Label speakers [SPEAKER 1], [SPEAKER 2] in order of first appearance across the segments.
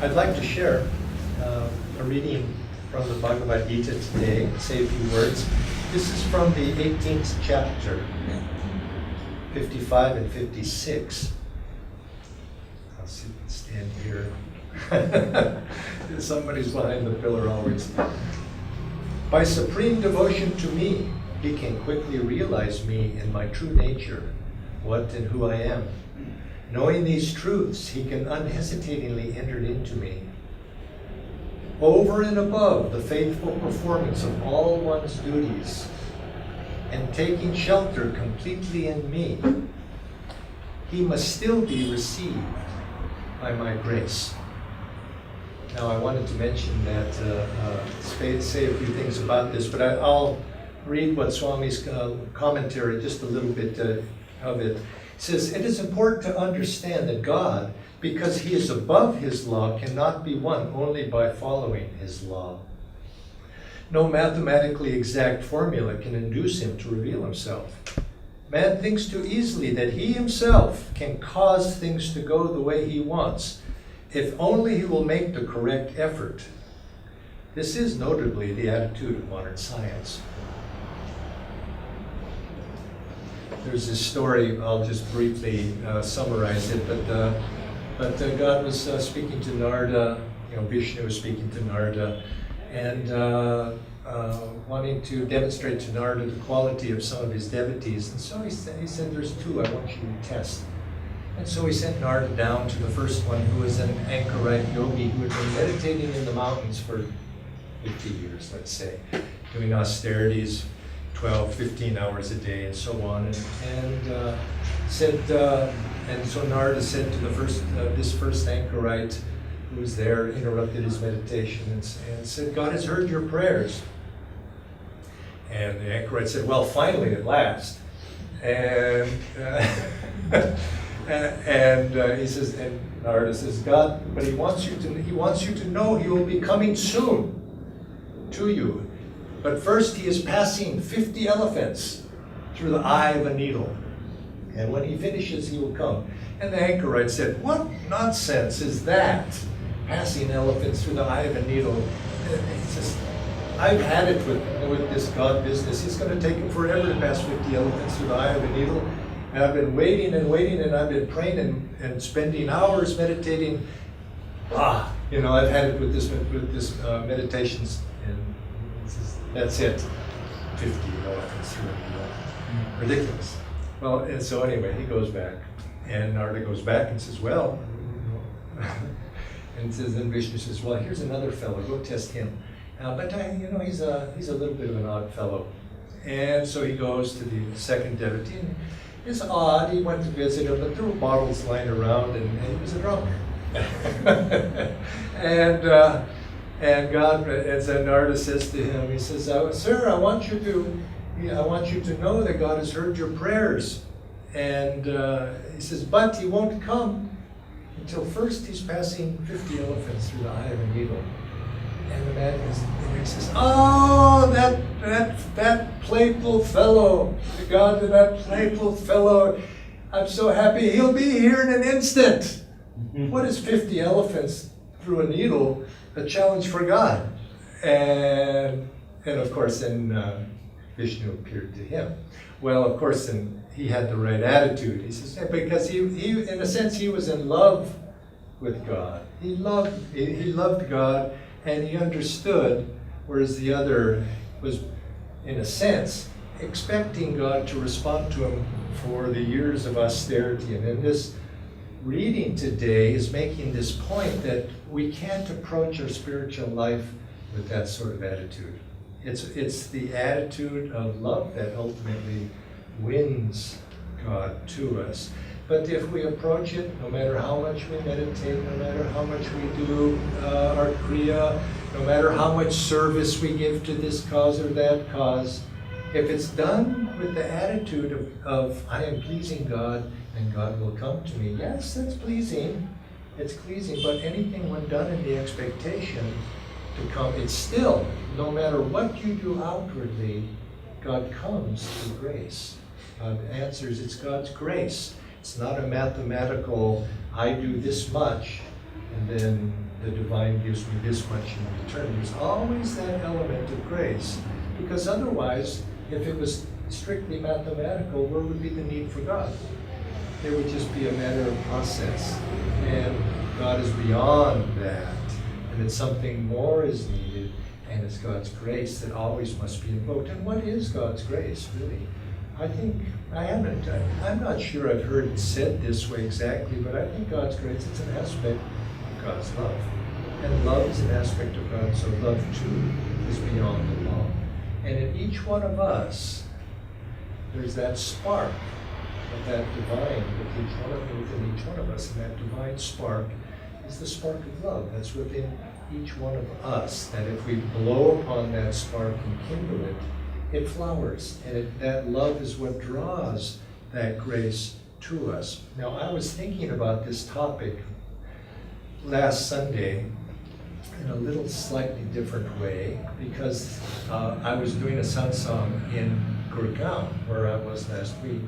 [SPEAKER 1] I'd like to share a reading from the Bhagavad Gita today, say a few words. This is from the 18th chapter, 55 and 56. I'll stand here. Somebody's behind the pillar always. By supreme devotion to me, he can quickly realize me in my true nature, what and who I am. Knowing these truths, he can unhesitatingly enter into me. Over and above the faithful performance of all one's duties, and taking shelter completely in me, he must still be received by my grace. Now, I wanted to mention that, say a few things about this, but I'll read what Swami's commentary, just a little bit of it. It says, it is important to understand that God, because he is above his law, cannot be won only by following his law. No mathematically exact formula can induce him to reveal himself. Man thinks too easily that he himself can cause things to go the way he wants, if only he will make the correct effort. This is notably the attitude of modern science. There's this story, I'll just briefly summarize it, but God was speaking to Narada, Vishnu was speaking to Narada, and wanting to demonstrate to Narada the quality of some of his devotees. And so he said, there's two I want you to test. And so he sent Narada down to the first one, who was an anchorite yogi who had been meditating in the mountains for 50 years, let's say, doing austerities, 12, 15 hours a day, and so on. And so Narada said to this first anchorite who was there, interrupted his meditation and said, God has heard your prayers. And the anchorite said, well, finally, at last. And he says, and Narada says, God, but he wants you to know he will be coming soon to you. But first he is passing 50 elephants through the eye of a needle. And when he finishes, he will come. And the anchorite said, what nonsense is that? Passing elephants through the eye of a needle. He says, I've had it with this God business. It's going to take him forever to pass 50 elephants through the eye of a needle. And I've been waiting, and I've been praying and spending hours meditating. I've had it with this meditations, and that's it. 50 elephants through a needle. Ridiculous. Well, and so anyway, he goes back, and Narada goes back and says, well, and then Vishnu says, well, here's another fellow, go test him. But he's a little bit of an odd fellow. And so he goes to the second devotee, and it's odd, he went to visit him, but there were bottles lying around, and he was a drunk. And God, as Narada says to him, he says, sir, I want you to know that God has heard your prayers. And he says, but he won't come until first he's passing 50 elephants through the eye of a needle. And the man says, oh, that playful fellow, God, that playful fellow, I'm so happy he'll be here in an instant. What is 50 elephants through a needle? A challenge for God. And of course, then Vishnu appeared to him. Well, of course, then he had the right attitude. He says, because he in a sense, he was in love with God. He loved God, and he understood, whereas the other was, in a sense, expecting God to respond to him for the years of austerity. And in this reading today is making this point that we can't approach our spiritual life with that sort of attitude. It's the attitude of love that ultimately wins God to us. But if we approach it, no matter how much we meditate, no matter how much we do our Kriya, no matter how much service we give to this cause or that cause, if it's done with the attitude of I am pleasing God and God will come to me, yes, that's pleasing. It's pleasing, but anything when done in the expectation to come, it's still, no matter what you do outwardly, God comes through grace. God answers, it's God's grace. It's not a mathematical, I do this much, and then the divine gives me this much in return. There's always that element of grace, because otherwise, if it was strictly mathematical, where would be the need for God? It would just be a matter of process, and God is beyond that, and that something more is needed, and it's God's grace that always must be invoked. And what is God's grace, really? I'm not sure I've heard it said this way exactly, but I think God's grace is an aspect of God's love. And love is an aspect of God, so love too is beyond the law. And in each one of us, there's that spark of that divine within each one of us. And that divine spark is the spark of love that's within each one of us. That if we blow upon that spark and kindle it, it flowers. And that love is what draws that grace to us. Now, I was thinking about this topic last Sunday in a little slightly different way, because I was doing a satsang in Gurgaon, where I was last week.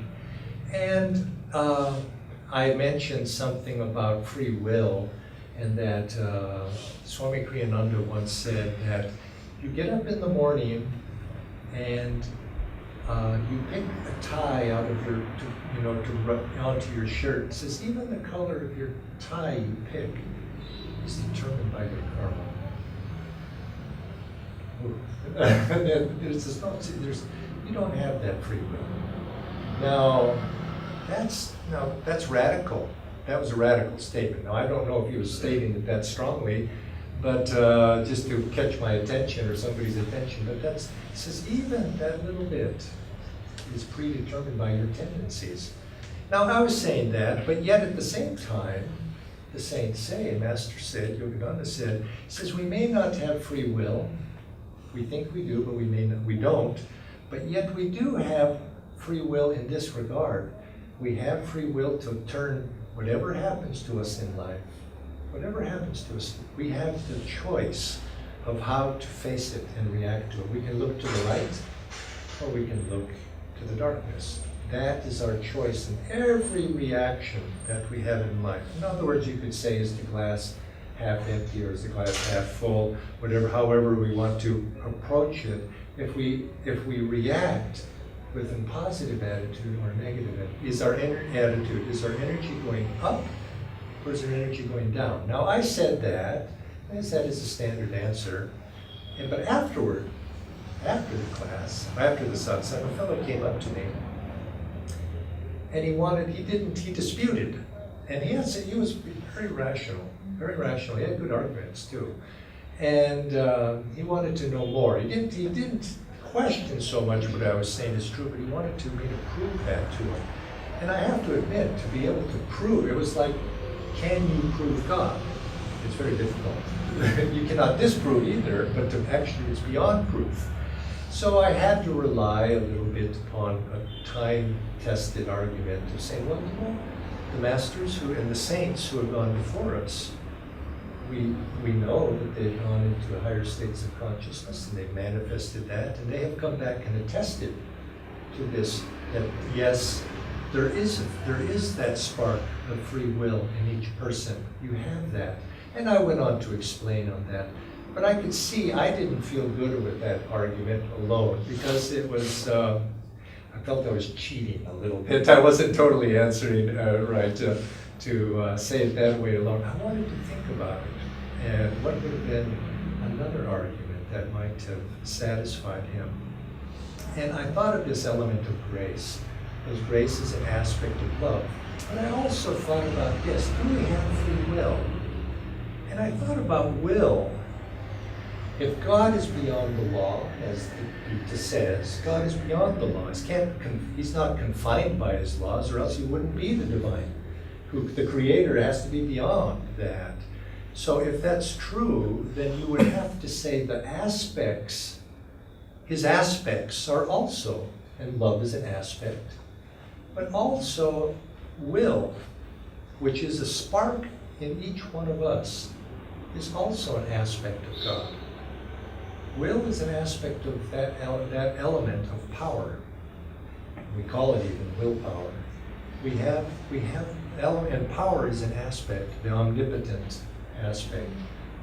[SPEAKER 1] And I mentioned something about free will, and that Swami Kriyananda once said that you get up in the morning and you pick a tie out of your, onto your shirt. It says even the color of your tie you pick is determined by your karma. You don't have that free will. Now that's radical. That was a radical statement. Now, I don't know if he was stating it that strongly, but just to catch my attention or somebody's attention. But it says even that little bit is predetermined by your tendencies. Now, I was saying that, but yet at the same time, the saints say, Master said, Yogananda said, he says we may not have free will. We think we do, but we don't. But yet we do have free will in this regard. We have free will to turn whatever happens to us in life, whatever happens to us, we have the choice of how to face it and react to it. We can look to the light, or we can look to the darkness. That is our choice in every reaction that we have in life. In other words, you could say, is the glass half empty or is the glass half full? However we want to approach it. If we react with a positive attitude or a negative attitude, is our energy going up, or is our energy going down? Now, I said that, as that is a standard answer, but afterward, after the class, after the satsang, a fellow came up to me, and he disputed, and he was very rational, he had good arguments too, and he wanted to know more. He didn't question so much what I was saying is true, but he wanted me to prove that to him. And I have to admit, to be able to prove, it was like, can you prove God? It's very difficult. You cannot disprove either, but it's beyond proof. So I had to rely a little bit upon a time-tested argument to say, well, the masters and the saints who have gone before us, we know that they've gone into higher states of consciousness and they've manifested that, and they have come back and attested to this, that yes, there is that spark of free will in each person. You have that. And I went on to explain on that. But I could see I didn't feel good with that argument alone, because it was, I felt I was cheating a little bit. I wasn't totally answering right to say it that way alone. I wanted to think about it. And what would have been another argument that might have satisfied him? And I thought of this element of grace, because grace is an aspect of love. But I also thought about this, do we have free will? And I thought about will. If God is beyond the law, as Gita says, God is beyond the law. He's not confined by his laws, or else he wouldn't be the divine. The creator has to be beyond that. So if that's true, then you would have to say the aspects, his aspects are also, and love is an aspect, but also will, which is a spark in each one of us, is also an aspect of God. Will is an aspect of that element of power. We call it even willpower. We have element, and power is an aspect, the omnipotent aspect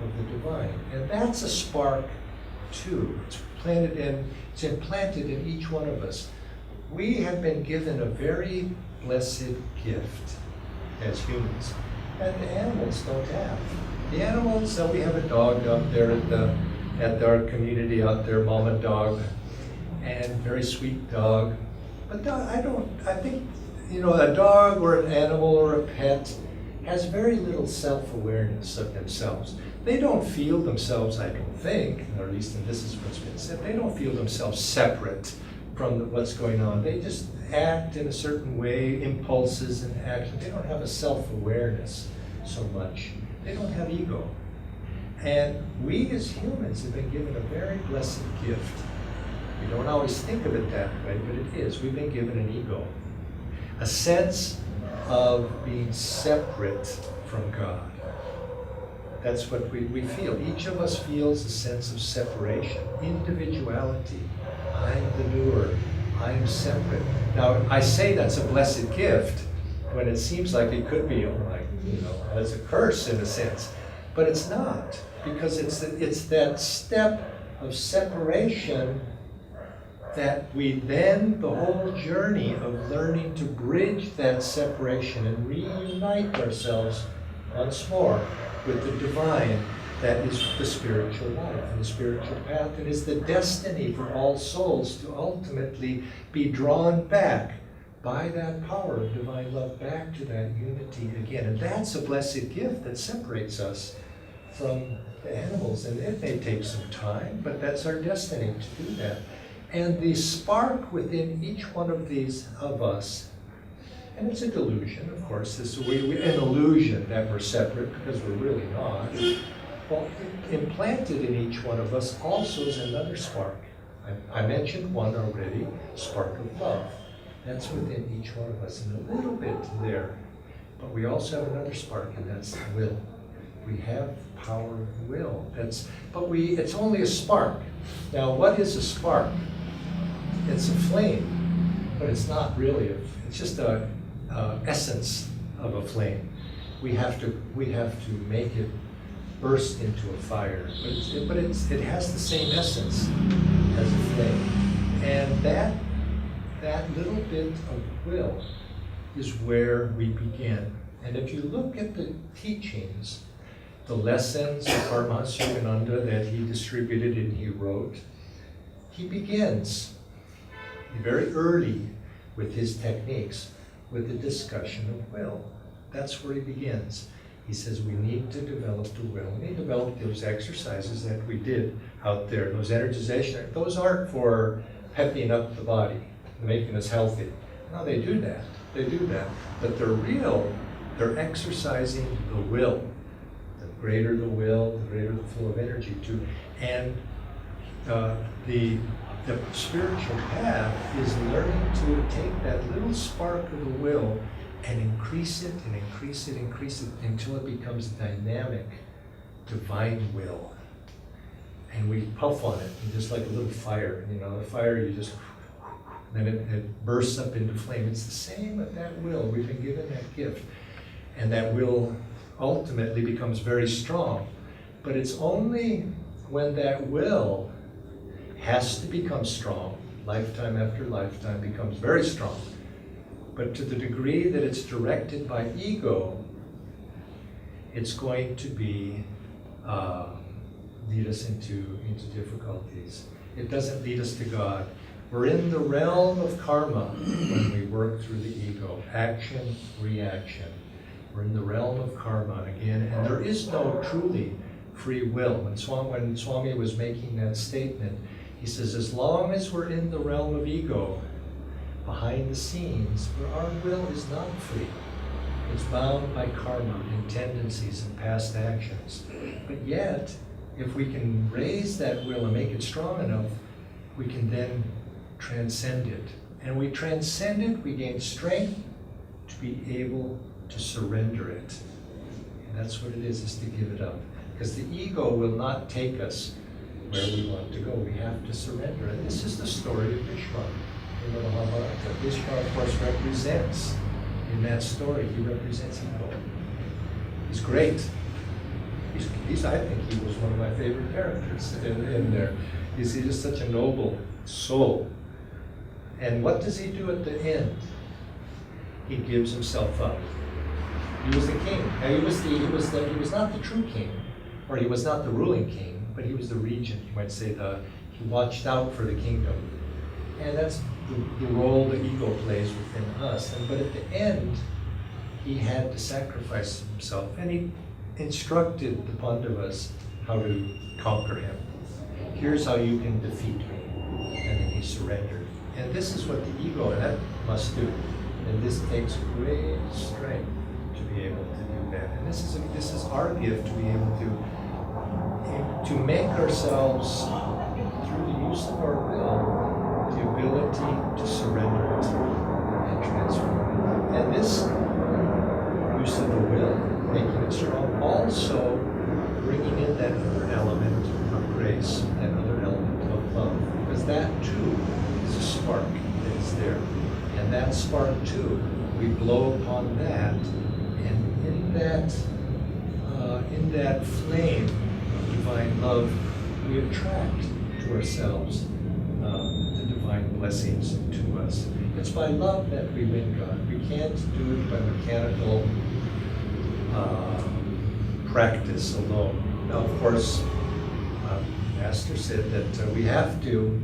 [SPEAKER 1] of the divine. And that's a spark too. It's implanted in each one of us. We have been given a very blessed gift as humans, and the animals don't have. The animals, we have a dog out there at our community out there, Mama Dog, and very sweet dog. But I think, a dog or an animal or a pet has very little self-awareness of themselves. They don't feel themselves, I don't think, or at least this is what's been said, they don't feel themselves separate from what's going on. They just act in a certain way, impulses and actions. They don't have a self-awareness so much. They don't have ego. And we as humans have been given a very blessed gift. We don't always think of it that way, but it is. We've been given an ego, a sense of being separate from God. That's what we feel. Each of us feels a sense of separation, individuality. I'm the newer, I'm separate. Now, I say that's a blessed gift when it seems like it could be as a curse in a sense, but it's not, because it's that step of separation that we then, the whole journey of learning to bridge that separation and reunite ourselves once more with the divine, that is the spiritual life and the spiritual path, and is the destiny for all souls to ultimately be drawn back by that power of divine love back to that unity again. And that's a blessed gift that separates us from the animals. And it may take some time, but that's our destiny to do that. And the spark within each one of these of us, and it's a delusion, of course, it's an illusion that we're separate, because we're really not. Well, implanted in each one of us also is another spark. I mentioned one already, spark of love. That's within each one of us, and a little bit there. But we also have another spark, and that's the will. We have power of will. It's only a spark. Now, what is a spark? It's a flame, but it's not really. It's just a essence of a flame. We have to make it burst into a fire, but it has the same essence as a flame, and that little bit of will is where we begin. And if you look at the teachings, the lessons of Paramahansa Yogananda that he distributed and he wrote, he begins very early with his techniques with the discussion of will. That's where he begins. He says we need to develop the will. We need to develop those exercises that we did out there, those energization. Those aren't for pepping up the body, making us healthy. No, they do that. But they're exercising the will. The greater the will, the greater the flow of energy too. And the spiritual path is learning to take that little spark of the will and increase it and increase it, increase it until it becomes dynamic, divine will. And we puff on it, and just like a little fire, the fire you just, then it bursts up into flame. It's the same with that will. We've been given that gift. And that will ultimately becomes very strong. But it's only when that will has to become strong, lifetime after lifetime becomes very strong. But to the degree that it's directed by ego, it's going to be lead us into difficulties. It doesn't lead us to God. We're in the realm of karma when we work through the ego. Action, reaction. We're in the realm of karma again, and there is no truly free will. When Swami was making that statement, he says, as long as we're in the realm of ego, behind the scenes, where our will is not free. It's bound by karma and tendencies and past actions. But yet, if we can raise that will and make it strong enough, we can then transcend it. And we transcend it, we gain strength to be able to surrender it. And that's what it is to give it up. Because the ego will not take us where we want to go. We have to surrender. And this is the story of Bhishma in the Mahabharata. Bhishma, of course, represents, in that story, he represents ego. He's great. I think he was one of my favorite characters in there. He's just such a noble soul. And what does he do at the end? He gives himself up. He was the king. Now, he was not the true king, or he was not the ruling king, but he was the regent. You might say he watched out for the kingdom, and that's the role the ego plays within us. But at the end, he had to sacrifice himself, and he instructed the Pandavas how to conquer him. Here's how you can defeat me, and then he surrendered. And this is what the ego that must do, and this takes great strength to be able to do that. And this is our gift, to be able to make ourselves, through the use of our will, the ability to surrender it and transform it. And this use of the will, making it strong, also bringing in that other element of grace, that other element of love, because that too is a spark that is there. And that spark too, we blow upon that, and in that flame of divine love, we attract to ourselves the divine blessings to us. It's by love that we win God. We can't do it by mechanical practice alone. Now, of course, Master said that we have to,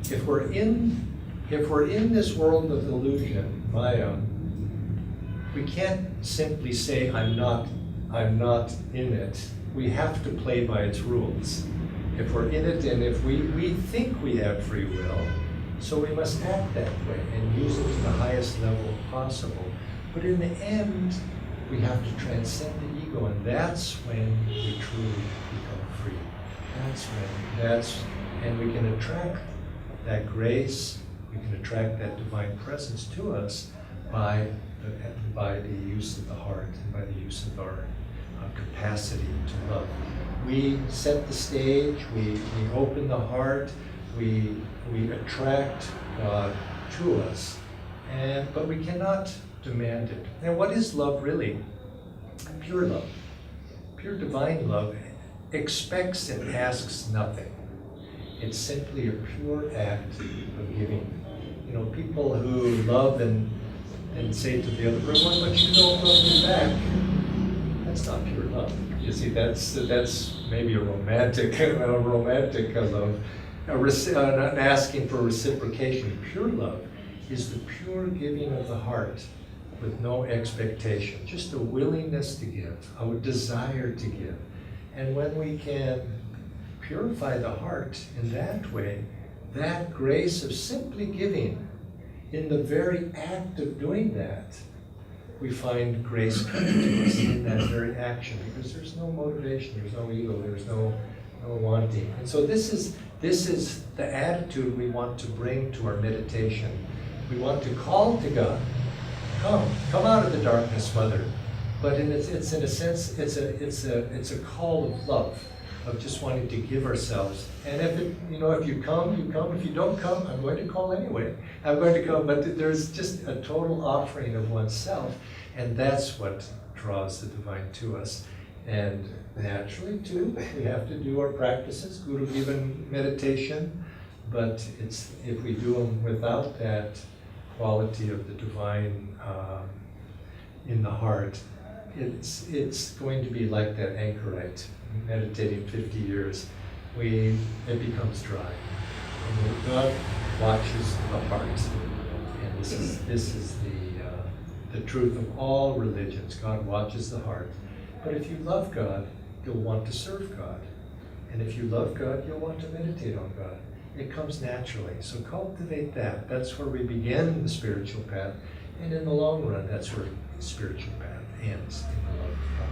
[SPEAKER 1] if we're in this world of illusion, Maya, we can't simply say, I'm not in it. We have to play by its rules. If we're in it, and if we think we have free will, so we must act that way and use it to the highest level possible. But in the end, we have to transcend the ego, and that's when we truly become free. And we can attract that grace, we can attract that divine presence to us by the use of the heart and by the use of our capacity to love. We set the stage, we open the heart, we attract God to us, but we cannot demand it. And what is love really? Pure love, pure divine love expects and asks nothing. It's simply a pure act of giving. You know, people who love and say to the other person, but you don't love me back, that's not pure love. You see, that's maybe a romantic love, not asking for reciprocation. Pure love is the pure giving of the heart with no expectation, just a willingness to give, a desire to give. And when we can purify the heart in that way, that grace of simply giving, in the very act of doing that, we find grace coming to us in that very action, because there's no motivation, there's no ego, there's no wanting. And so this is the attitude we want to bring to our meditation. We want to call to God, come out of the darkness, Mother. But it's in a sense, it's a call of love, of just wanting to give ourselves. And if you come, you come. If you don't come, I'm going to call anyway. I'm going to come, but there's just a total offering of oneself, and that's what draws the divine to us. And naturally, too, we have to do our practices, Guru given meditation, but if we do them without that quality of the divine in the heart, it's going to be like that anchorite meditating 50 years. It becomes dry. And God watches the heart, and this is the truth of all religions. God watches the heart. But if you love God, you'll want to serve God, and if you love God, you'll want to meditate on God. It comes naturally. So cultivate that. That's where we begin the spiritual path, and in the long run, that's where the spiritual path ends, in the love of God.